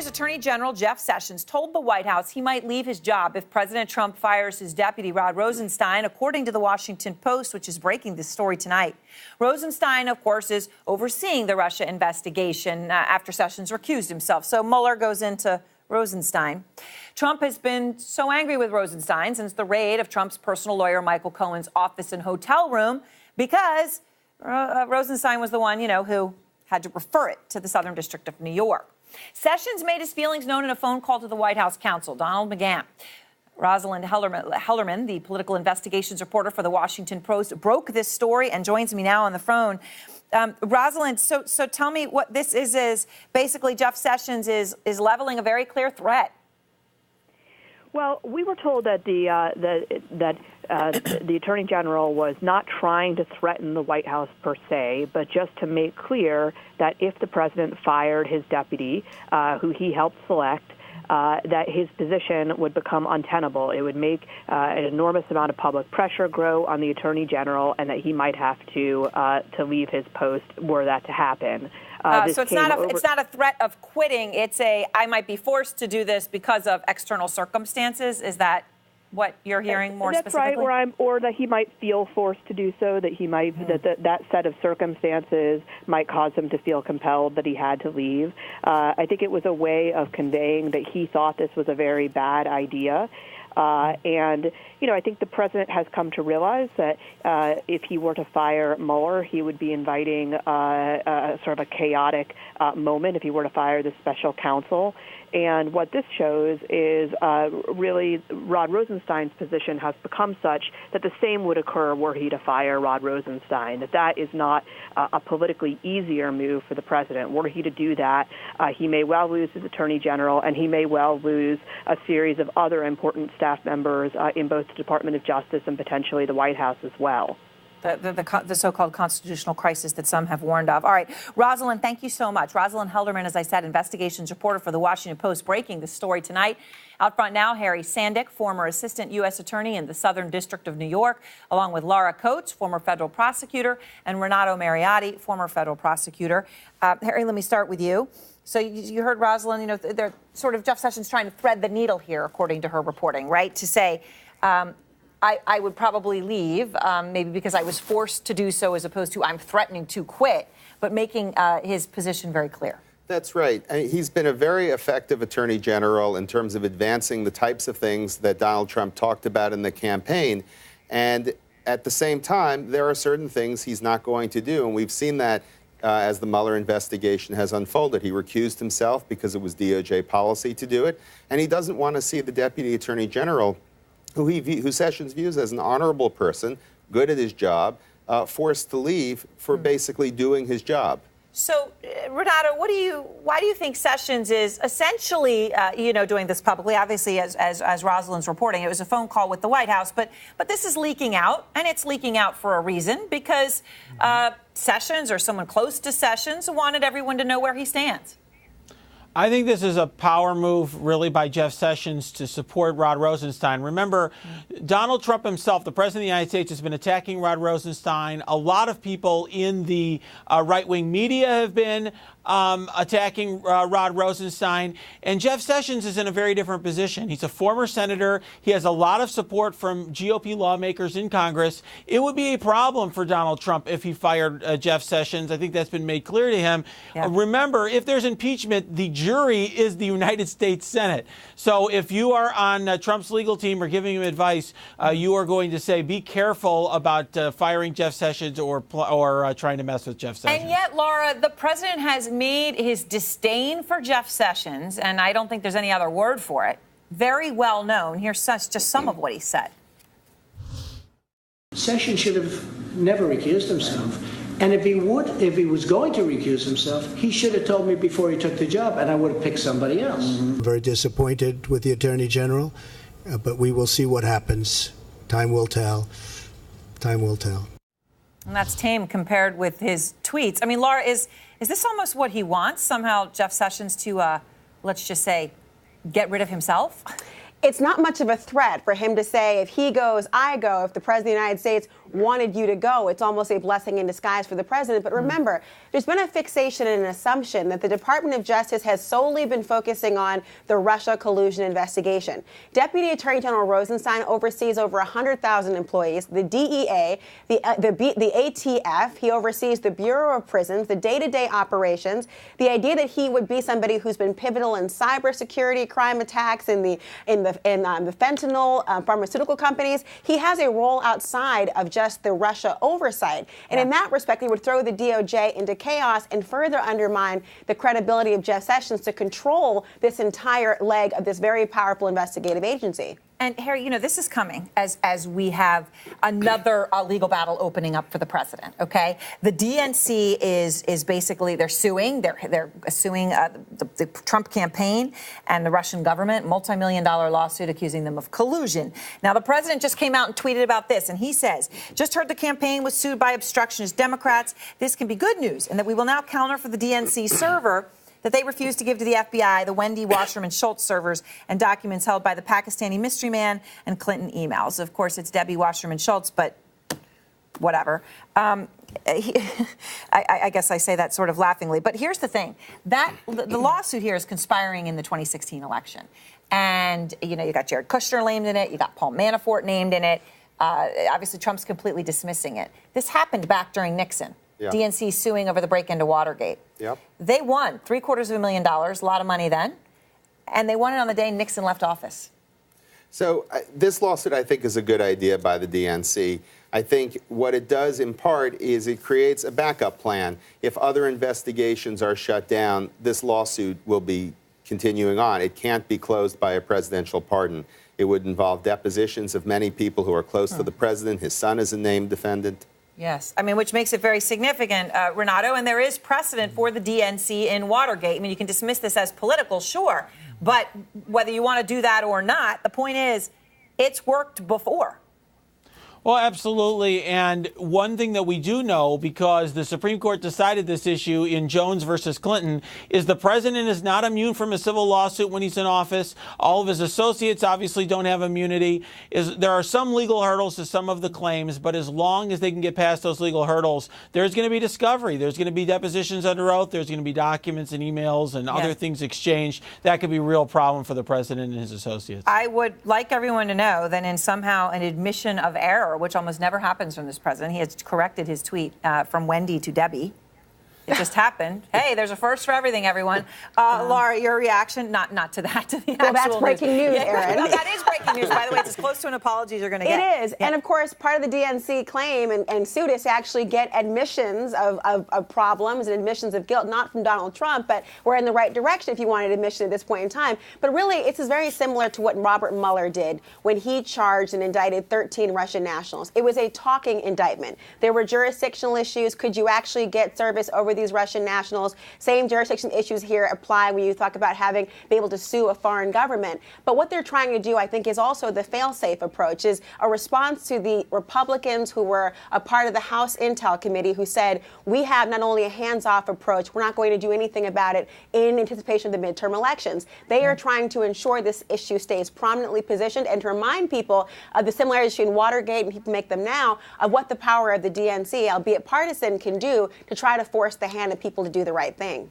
California's Attorney General Jeff Sessions told the White House he might leave his job if President Trump fires his deputy, Rod Rosenstein, according to the Washington Post, which is breaking this story tonight. Rosenstein, of course, is overseeing the Russia investigation after Sessions recused himself. So Mueller goes into Rosenstein. Trump has been so angry with Rosenstein since the raid of Trump's personal lawyer Michael Cohen's office and hotel room because Rosenstein was the one, who had to refer it to the Southern District of New York. Sessions made his feelings known in a phone call to the White House counsel, Donald McGahn. Rosalind Hellerman, the political investigations reporter for the Washington Post, broke this story and joins me now on the phone. Rosalind, so tell me what this is basically Jeff Sessions is leveling a very clear threat. Well, we were told that the Attorney General was not trying to threaten the White House per se, but just to make clear that if the president fired his deputy, who he helped select, that his position would become untenable. It would make an enormous amount of public pressure grow on the Attorney General, and that he might have to leave his post were that to happen. So it's not a threat of quitting. It's I might be forced to do this because of external circumstances. Is that what you're hearing more specifically? That's right, or that he might feel forced to do so, that he might that set of circumstances might cause him to feel compelled that he had to leave. I think it was a way of conveying that he thought this was a very bad idea. And I think the president has come to realize that if he were to fire Mueller, he would be inviting sort of a chaotic moment if he were to fire the special counsel. And what this shows is really Rod Rosenstein's position has become such that the same would occur were he to fire Rod Rosenstein, that is not a politically easier move for the president. Were he to do that, he may well lose his attorney general, and he may well lose a series of other important staff members in both the Department of Justice and potentially the White House as well. The so-called constitutional crisis that some have warned of. All right, Rosalind, thank you so much. Rosalind Helderman, as I said, investigations reporter for the Washington Post, breaking the story tonight. Out front now, Harry Sandick, former assistant U.S. attorney in the Southern District of New York, along with Laura Coates, former federal prosecutor, and Renato Mariotti, former federal prosecutor. Harry, let me start with you. So you heard Rosalind, they're sort of Jeff Sessions trying to thread the needle here, according to her reporting, right, to say, I would probably leave, maybe because I was forced to do so as opposed to I'm threatening to quit, but making his position very clear. That's right. He's been a very effective attorney general in terms of advancing the types of things that Donald Trump talked about in the campaign. And at the same time, there are certain things he's not going to do. And we've seen that as the Mueller investigation has unfolded. He recused himself because it was DOJ policy to do it. And he doesn't want to see the deputy attorney general, who Sessions views as an honorable person, good at his job, forced to leave for basically doing his job. So, Renato, why do you think Sessions is essentially, doing this publicly? Obviously, as Rosalind's reporting, it was a phone call with the White House, but this is leaking out, and it's leaking out for a reason, because Sessions or someone close to Sessions wanted everyone to know where he stands. I think this is a power move, really, by Jeff Sessions to support Rod Rosenstein. Remember, Donald Trump himself, the president of the United States, has been attacking Rod Rosenstein. A lot of people in the right-wing media have been attacking Rod Rosenstein. And Jeff Sessions is in a very different position. He's a former senator. He has a lot of support from GOP lawmakers in Congress. It would be a problem for Donald Trump if he fired Jeff Sessions. I think that's been made clear to him. Yeah. Remember, if there's impeachment, the jury is the United States Senate. So if you are on Trump's legal team or giving him advice, you are going to say, be careful about firing Jeff Sessions or trying to mess with Jeff Sessions. And yet, Laura, the president has made his disdain for Jeff Sessions, and I don't think there's any other word for it, very well known. Here's just some of what he said. Sessions should have never recused himself. And if he was going to recuse himself, he should have told me before he took the job, and I would have picked somebody else. I'm very disappointed with the Attorney General, but we will see what happens. Time will tell. Time will tell. And that's tame compared with his tweets. I mean, Laura, is this almost what he wants? Somehow Jeff Sessions to, let's just say, get rid of himself? It's not much of a threat for him to say, if he goes, I go. If the president of the United States wanted you to go. It's almost a blessing in disguise for the president. But remember, there's been a fixation and an assumption that the Department of Justice has solely been focusing on the Russia collusion investigation. Deputy Attorney General Rosenstein oversees over 100,000 employees, the DEA, the ATF. He oversees the Bureau of Prisons, the day-to-day operations. The idea that he would be somebody who's been pivotal in cybersecurity, crime attacks, in the fentanyl, pharmaceutical companies. He has a role outside of just the Russia oversight. And in that respect, he would throw the DOJ into chaos and further undermine the credibility of Jeff Sessions to control this entire leg of this very powerful investigative agency. And Harry, you know, this is coming as we have another legal battle opening up for the president. OK, the DNC is basically they're suing the Trump campaign and the Russian government, multi-million-dollar lawsuit accusing them of collusion. Now, the president just came out and tweeted about this, and he says, "Just heard the campaign was sued by obstructionist Democrats. This can be good news, and that we will now counter for the DNC server that they refused to give to the FBI, the Wendy Wasserman Schultz servers and documents held by the Pakistani mystery man and Clinton emails." Of course, it's Debbie Wasserman Schultz, but whatever. I guess I say that sort of laughingly. But here's the thing. The lawsuit here is conspiring in the 2016 election. And, you know, you got Jared Kushner named in it. You got Paul Manafort named in it. Obviously, Trump's completely dismissing it. This happened back during Nixon. Yeah. DNC suing over the break into Watergate. Yep. They won $750,000, a lot of money then, and they won it on the day Nixon left office. So this lawsuit, I think, is a good idea by the DNC. I think what it does in part is it creates a backup plan. If other investigations are shut down, this lawsuit will be continuing on. It can't be closed by a presidential pardon. It would involve depositions of many people who are close to the president. His son is a named defendant. Yes. I mean, which makes it very significant, Renato. And there is precedent for the DNC in Watergate. I mean, you can dismiss this as political, sure. But whether you want to do that or not, the point is it's worked before. Well, absolutely. And one thing that we do know, because the Supreme Court decided this issue in Jones versus Clinton, is the president is not immune from a civil lawsuit when he's in office. All of his associates obviously don't have immunity. There are some legal hurdles to some of the claims, but as long as they can get past those legal hurdles, there's going to be discovery. There's going to be depositions under oath. There's going to be documents and emails and other things exchanged. That could be a real problem for the president and his associates. I would like everyone to know that in somehow an admission of error, which almost never happens from this president. He has corrected his tweet from Wendy to Debbie. It just happened. Hey, there's a first for everything, everyone. Laura, your reaction? Not to that. To the well, that's breaking news, Erin. No, that is breaking news, by the way. It's as close to an apology as you're going to get. It is. Yeah. And, of course, part of the DNC claim and suit is to actually get admissions of problems and admissions of guilt, not from Donald Trump, but we're in the right direction if you wanted admission at this point in time. But really, it's very similar to what Robert Mueller did when he charged and indicted 13 Russian nationals. It was a talking indictment. There were jurisdictional issues. Could you actually get service over these Russian nationals? Same jurisdiction issues here apply when you talk about be able to sue a foreign government. But what they're trying to do, I think, is also the fail-safe approach, is a response to the Republicans who were a part of the House Intel Committee who said, we have not only a hands-off approach, we're not going to do anything about it in anticipation of the midterm elections. They are trying to ensure this issue stays prominently positioned and to remind people of the similarities between Watergate and people make them now of what the power of the DNC, albeit partisan, can do to try to force the hand of people to do the right thing.